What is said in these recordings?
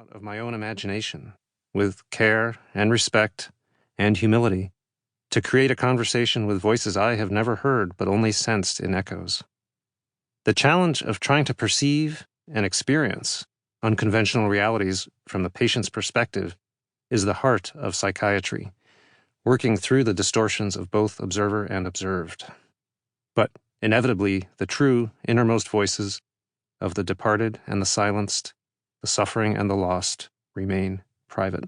out of my own imagination, with care and respect and humility, to create a conversation with voices I have never heard but only sensed in echoes. The challenge of trying to perceive and experience unconventional realities from the patient's perspective is the heart of psychiatry, working through the distortions of both observer and observed. But inevitably, the true innermost voices of the departed and the silenced, the suffering and the lost, remain private.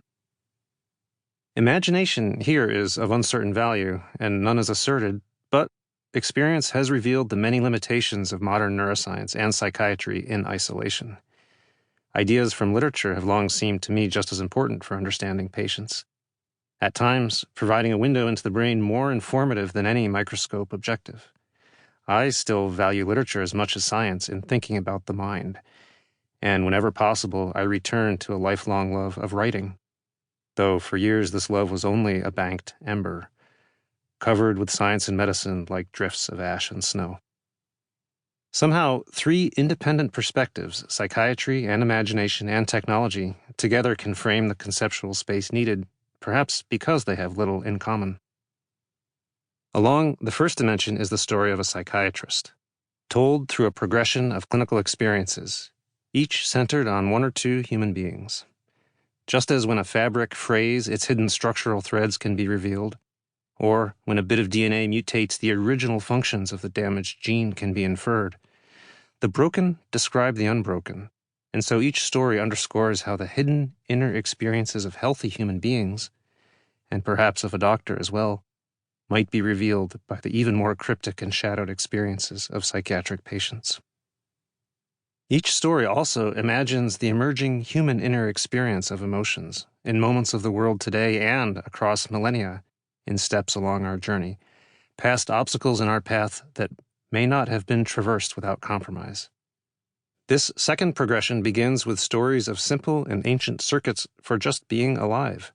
Imagination here is of uncertain value, and none is asserted, but experience has revealed the many limitations of modern neuroscience and psychiatry in isolation. Ideas from literature have long seemed to me just as important for understanding patients, at times providing a window into the brain more informative than any microscope objective. I still value literature as much as science in thinking about the mind, and whenever possible, I return to a lifelong love of writing, though for years this love was only a banked ember, covered with science and medicine like drifts of ash and snow. Somehow, three independent perspectives, psychiatry and imagination and technology, together can frame the conceptual space needed, perhaps because they have little in common. Along the first dimension is the story of a psychiatrist, told through a progression of clinical experiences, each centered on one or two human beings. Just as when a fabric frays, its hidden structural threads can be revealed, or when a bit of DNA mutates, the original functions of the damaged gene can be inferred. The broken describe the unbroken, and so each story underscores how the hidden inner experiences of healthy human beings, and perhaps of a doctor as well, might be revealed by the even more cryptic and shadowed experiences of psychiatric patients. Each story also imagines the emerging human inner experience of emotions in moments of the world today and across millennia in steps along our journey, past obstacles in our path that may not have been traversed without compromise. This second progression begins with stories of simple and ancient circuits for just being alive,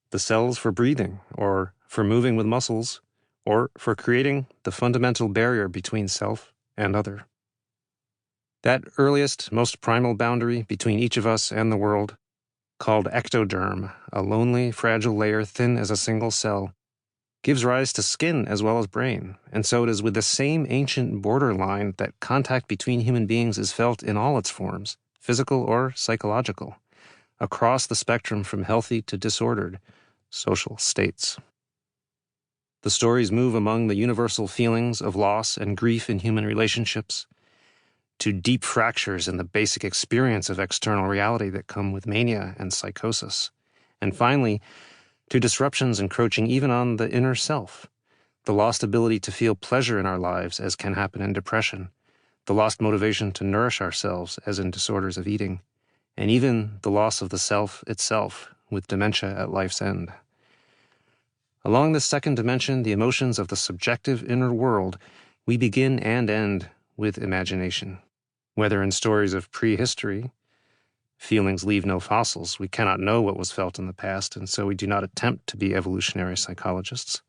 the cells for breathing, or for moving with muscles, or for creating the fundamental barrier between self and other. That earliest, most primal boundary between each of us and the world, called ectoderm, a lonely, fragile layer thin as a single cell, gives rise to skin as well as brain, and so it is with the same ancient borderline that contact between human beings is felt in all its forms, physical or psychological, across the spectrum from healthy to disordered social states. The stories move among the universal feelings of loss and grief in human relationships, to deep fractures in the basic experience of external reality that come with mania and psychosis, and finally, to disruptions encroaching even on the inner self, the lost ability to feel pleasure in our lives as can happen in depression, the lost motivation to nourish ourselves as in disorders of eating, and even the loss of the self itself with dementia at life's end. Along this second dimension, the emotions of the subjective inner world, we begin and end with imagination. Whether in stories of prehistory, feelings leave no fossils, we cannot know what was felt in the past, and so we do not attempt to be evolutionary psychologists,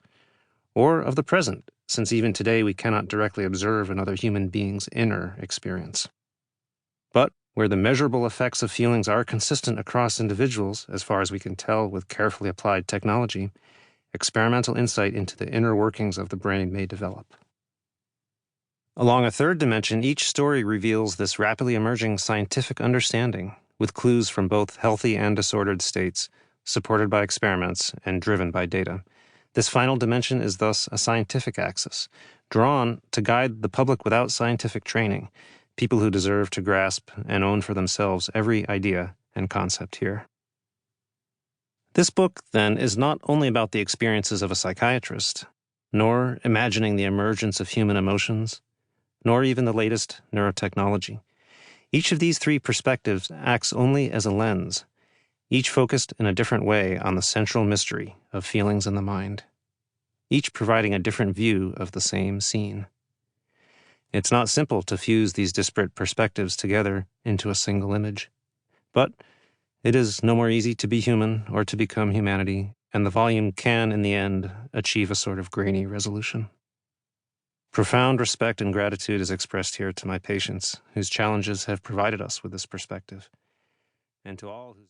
or of the present, since even today we cannot directly observe another human being's inner experience. But where the measurable effects of feelings are consistent across individuals, as far as we can tell with carefully applied technology, experimental insight into the inner workings of the brain may develop. Along a third dimension, each story reveals this rapidly emerging scientific understanding, with clues from both healthy and disordered states, supported by experiments and driven by data. This final dimension is thus a scientific axis, drawn to guide the public without scientific training, people who deserve to grasp and own for themselves every idea and concept here. This book, then, is not only about the experiences of a psychiatrist, nor imagining the emergence of human emotions, nor even the latest neurotechnology. Each of these three perspectives acts only as a lens, each focused in a different way on the central mystery of feelings in the mind, each providing a different view of the same scene. It's not simple to fuse these disparate perspectives together into a single image, but it is no more easy to be human or to become humanity, and the volume can, in the end, achieve a sort of grainy resolution. Profound respect and gratitude is expressed here to my patients, whose challenges have provided us with this perspective, and to all whose